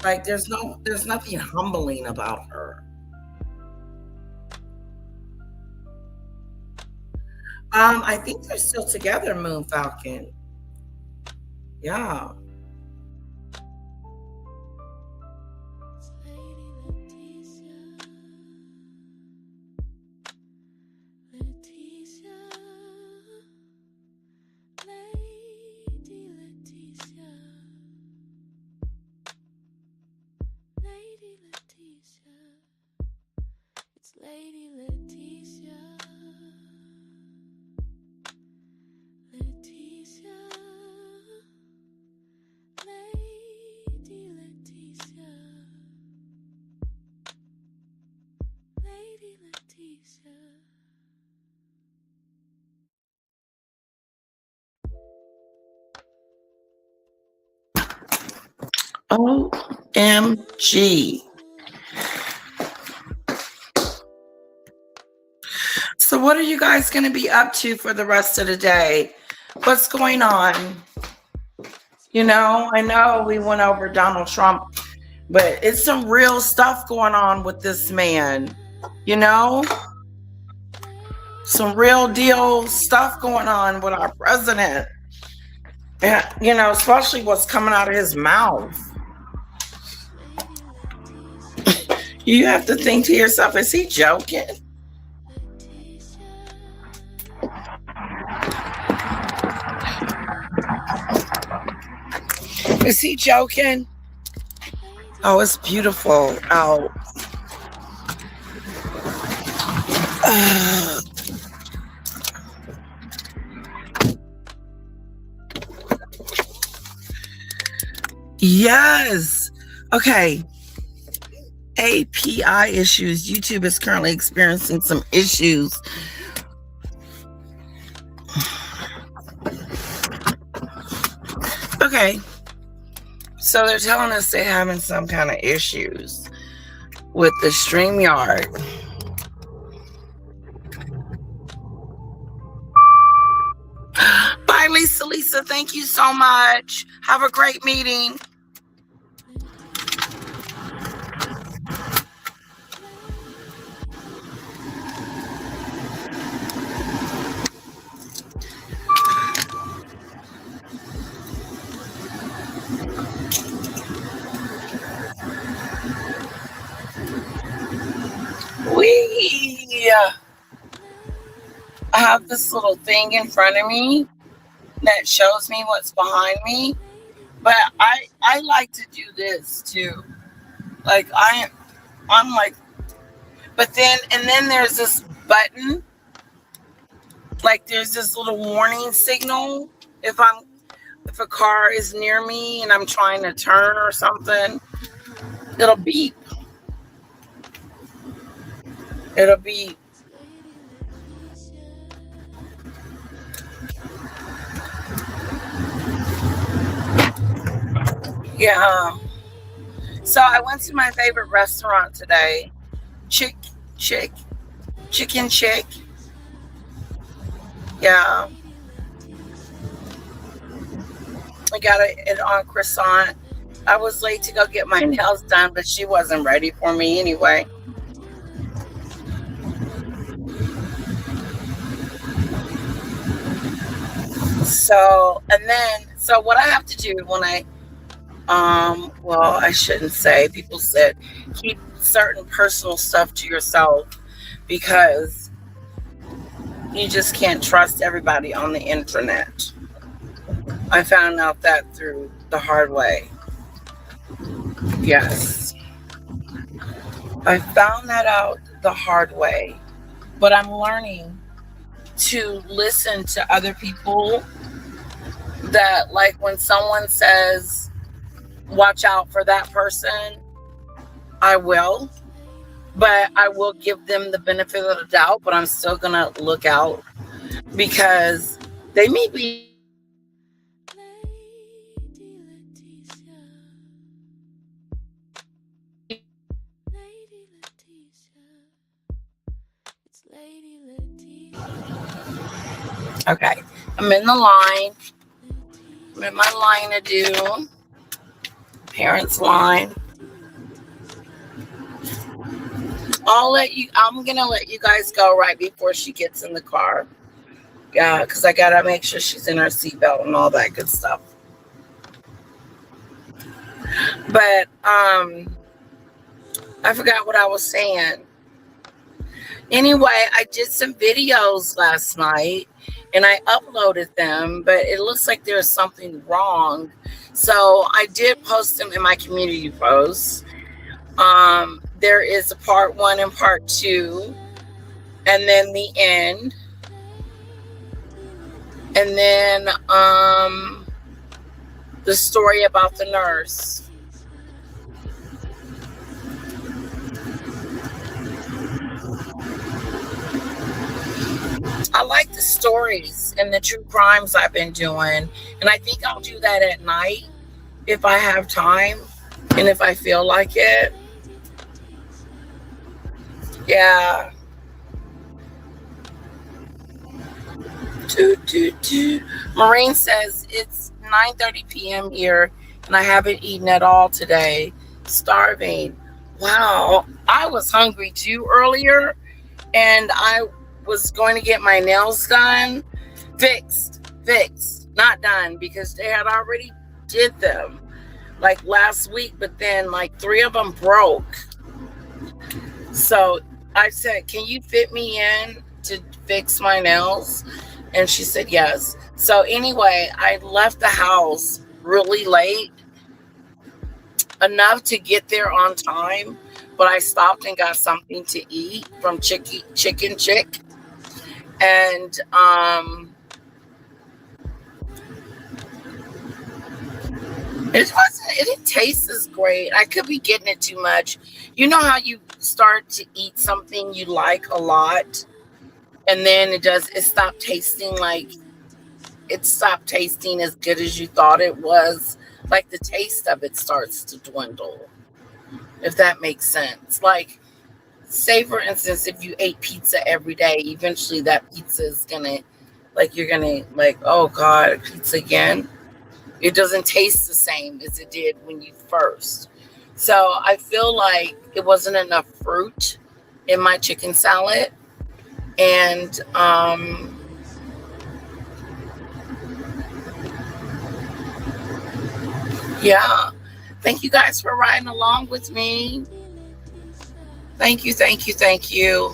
like there's nothing humbling about her. I think they're still together, Moon Falcon. Yeah. OMG. So what are you guys going to be up to for the rest of the day? What's going on? You know, I know we went over Donald Trump, but it's some real stuff going on with this man. You know? Some real deal stuff going on with our president. And, you know, especially what's coming out of his mouth. You have to think to yourself, is he joking? Is he joking? Oh, it's beautiful out. Yes. Okay. API issues. YouTube is currently experiencing some issues. Okay. So they're telling us they're having some kind of issues with the StreamYard. Bye, Bye, Lisa. Lisa, thank you so much. Have a great meeting. I have this little thing in front of me that shows me what's behind me, but I like to do this too. Like I'm like, but then there's this button, like there's this little warning signal if a car is near me and I'm trying to turn or something, it'll beep. It'll be yeah. So I went to my favorite restaurant today, Chicken Chick. Yeah. I got it on croissant. I was late to go get my nails done, but she wasn't ready for me anyway. So what I have to do when I shouldn't say, people said keep certain personal stuff to yourself because you just can't trust everybody on the internet. I found out that through the hard way. Yes. I found that out the hard way, but I'm learning to listen to other people that, like, when someone says watch out for that person, I will, but I will give them the benefit of the doubt, but I'm still gonna look out because they may be okay. I'm in the line. I'm in my line to do parents line. I'm gonna let you guys go right before she gets in the car. Yeah, because I gotta make sure she's in her seatbelt and all that good stuff. But I forgot what I was saying. Anyway, I did some videos last night and I uploaded them, but it looks like there's something wrong. So I did post them in my community posts. There is a part 1 and part 2, and then the end. And then the story about the nurse. I like the stories and the true crimes I've been doing. And I think I'll do that at night if I have time and if I feel like it. Yeah. Maureen says it's 9:30 p.m. here and I haven't eaten at all today. Starving. Wow. I was hungry too earlier and I was going to get my nails done. Fixed. Not done because they had already did them like last week, but then like 3 of them broke. So I said, can you fit me in to fix my nails? And she said yes. So anyway, I left the house really late, enough to get there on time, but I stopped and got something to eat from Chicken Chick. And it didn't taste as great. I could be getting it too much. You know how you start to eat something you like a lot and then it stopped tasting as good as you thought it was. Like the taste of it starts to dwindle, if that makes sense. Like, say for instance, if you ate pizza every day, eventually that pizza is gonna Like you're gonna like, oh God, pizza again. It doesn't taste the same as it did when you first. So I feel like it wasn't enough fruit in my chicken salad. And yeah. Thank you guys for riding along with me. Thank you, thank you, thank you.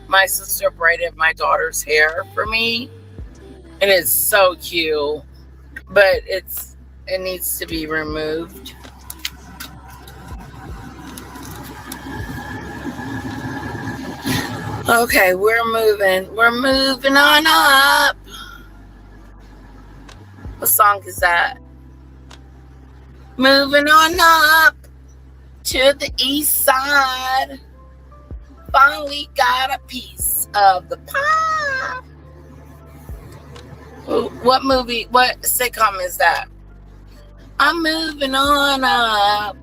My sister braided my daughter's hair for me, and it's so cute, but it needs to be removed. Okay, we're moving on up. What song is that? Moving on up to the east side. Finally got a piece of the pie. What sitcom is that? I'm moving on up.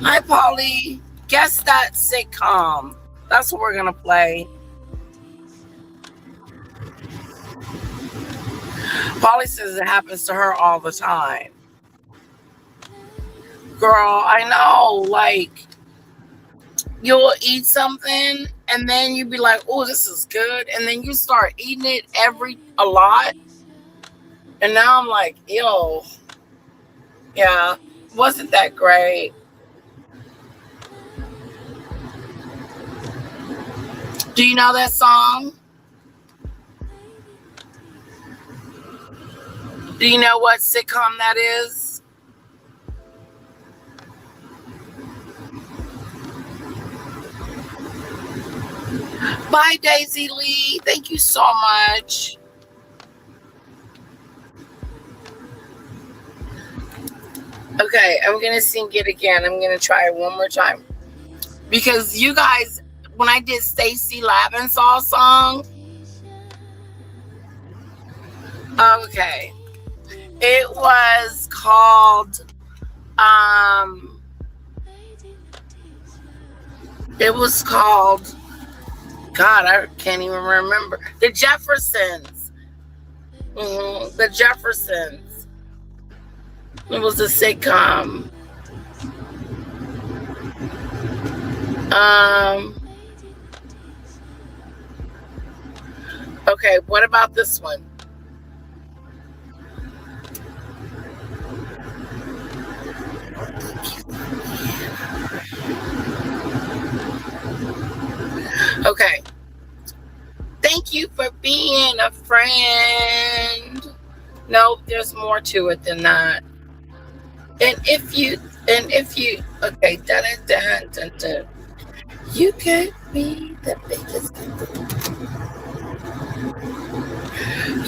Hi, Polly. Guess that sitcom. That's what we're gonna play. Polly says it happens to her all the time. Girl, I know, like, you'll eat something and then you'll be like, oh, this is good. And then you start eating it a lot. And now I'm like, ew. Yeah, wasn't that great? Do you know that song? Do you know what sitcom that is? Bye, Daisy Lee. Thank you so much. Okay, I'm going to sing it again. I'm going to try it one more time. Because you guys, when I did Stacey Lavensaw song, okay, it was called, God, I can't even remember. The Jeffersons. The Jeffersons. It was a sitcom. Okay, what about this one? Okay. Thank you for being a friend. No, there's more to it than that. And if you, okay, da. You could be the biggest.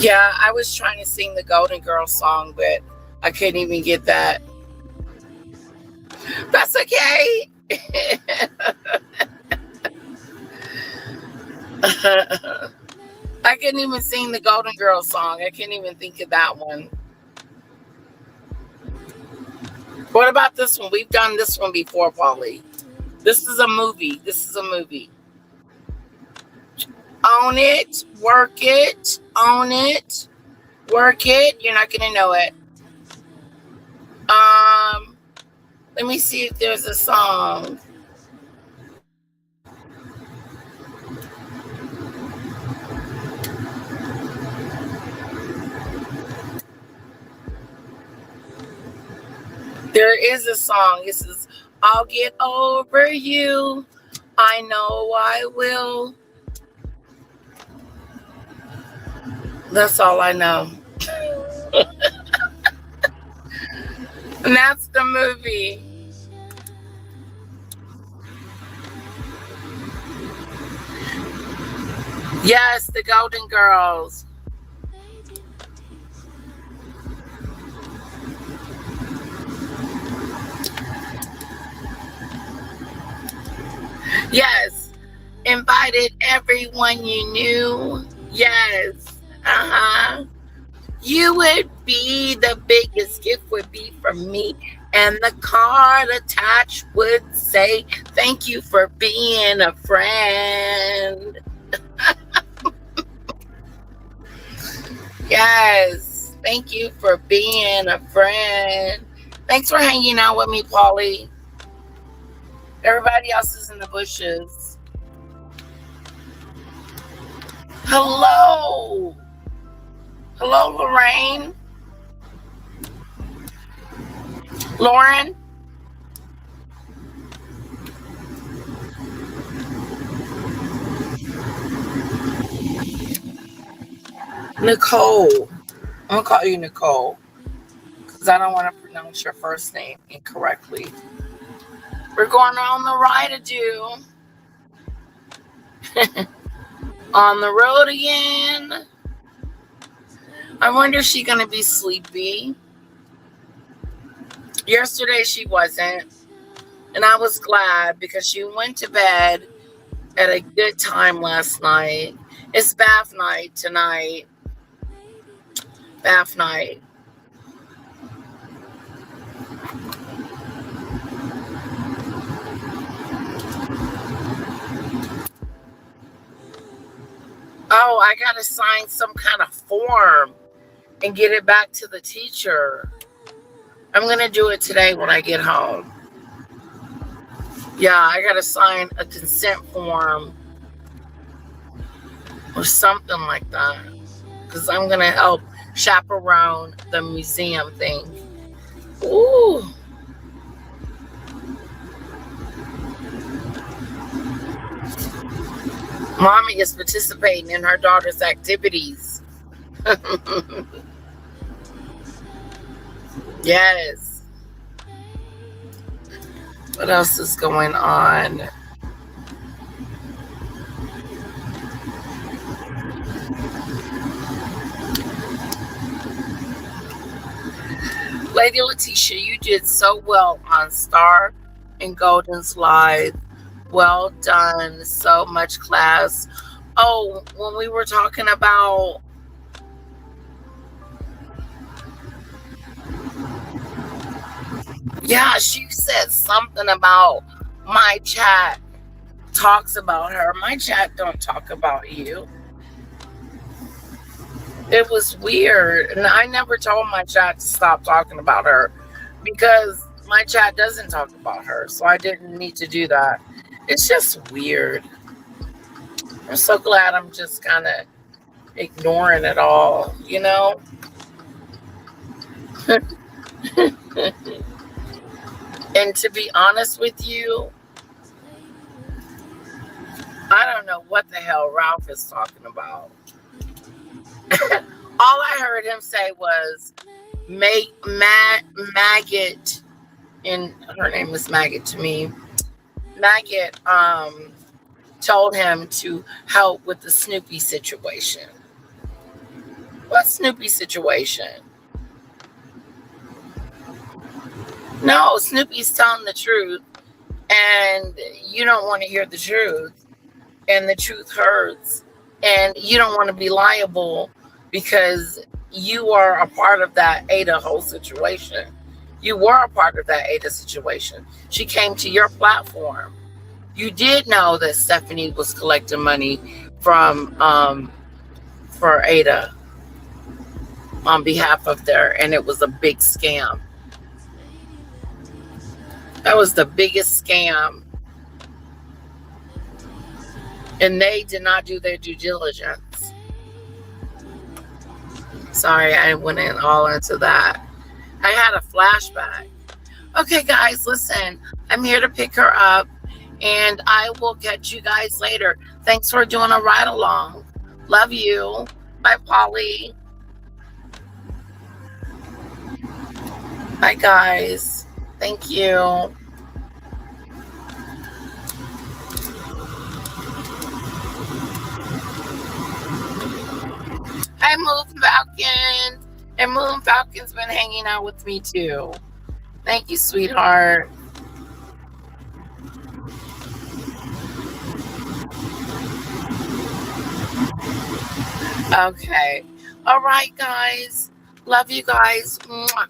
Yeah, I was trying to sing the Golden Girls song, but I couldn't even get that. That's okay. I couldn't even sing the Golden Girls song. I can't even think of that one. What about this one? We've done this one before, Polly. This is a movie. Own it, work it, own it, work it. You're not gonna know it. Let me see if there's a song. There is a song. It says, I'll get over you. I know I will. That's all I know. And that's the movie. Yes, the Golden Girls. Yes. Invited everyone you knew. Yes. You would be the biggest gift would be from me. And the card attached would say, thank you for being a friend. Yes. Thank you for being a friend. Thanks for hanging out with me, Paulie. Everybody else is in the bushes. Hello. Hello, Lorraine. Lauren. Nicole. I'm going to call you Nicole because I don't want to pronounce your first name incorrectly. We're going on the ride do. On the road again. I wonder if she's going to be sleepy. Yesterday she wasn't. And I was glad because she went to bed at a good time last night. It's bath night tonight. Bath night. Oh, I got to sign some kind of form and get it back to the teacher. I'm going to do it today when I get home. Yeah, I got to sign a consent form or something like that because I'm going to help chaperone the museum thing. Ooh. Mommy is participating in her daughter's activities. Yes. What else is going on? Lady Letitia, you did so well on Star and Golden's Live. Well done. So much class. Oh, when we were talking about yeah, she said something about my chat talks about her. My chat don't talk about you. It was weird. And I never told my chat to stop talking about her because my chat doesn't talk about her. So I didn't need to do that. It's just weird. I'm so glad I'm just kind of ignoring it all, you know? And to be honest with you, I don't know what the hell Ralph is talking about. All I heard him say was Maggot, and her name is Maggot to me. Maggot told him to help with the Snoopy situation. What Snoopy situation? No, Snoopy's telling the truth, and you don't want to hear the truth, and the truth hurts, and you don't want to be liable because you are a part of that Ada whole situation. You were a part of that Ada situation. She came to your platform. You did know that Stephanie was collecting money from for Ada on behalf of their, and it was a big scam. That was the biggest scam. And they did not do their due diligence. Sorry, I went in all into that. I had a flashback. Okay, guys, listen. I'm here to pick her up, and I will catch you guys later. Thanks for doing a ride along. Love you. Bye, Polly. Bye, guys. Thank you. Hi, Moon Falcon. And Moon Falcon's been hanging out with me too. Thank you, sweetheart. Okay. All right, guys. Love you guys. Mwah.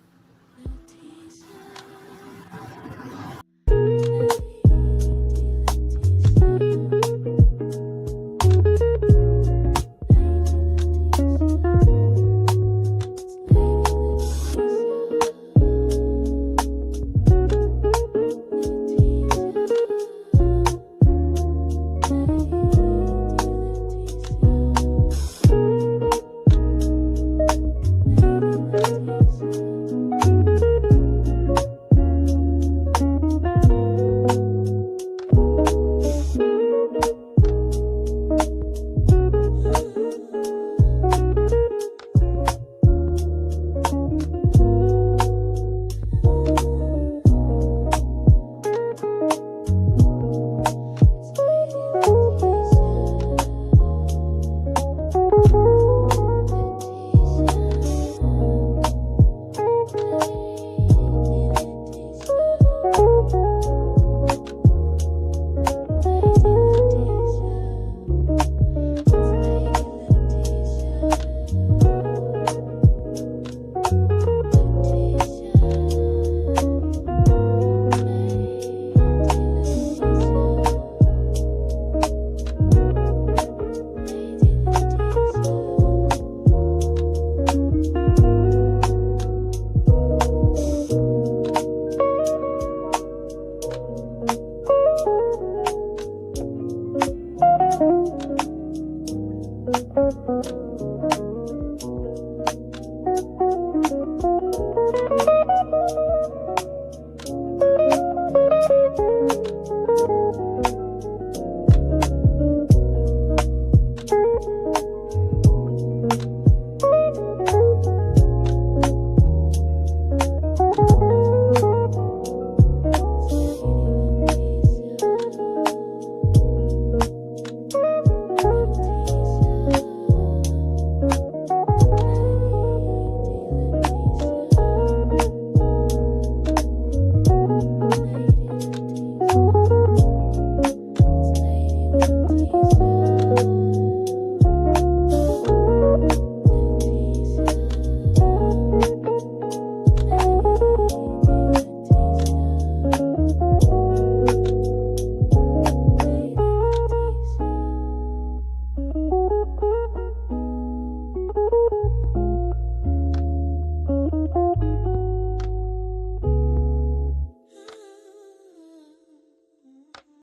Thank you.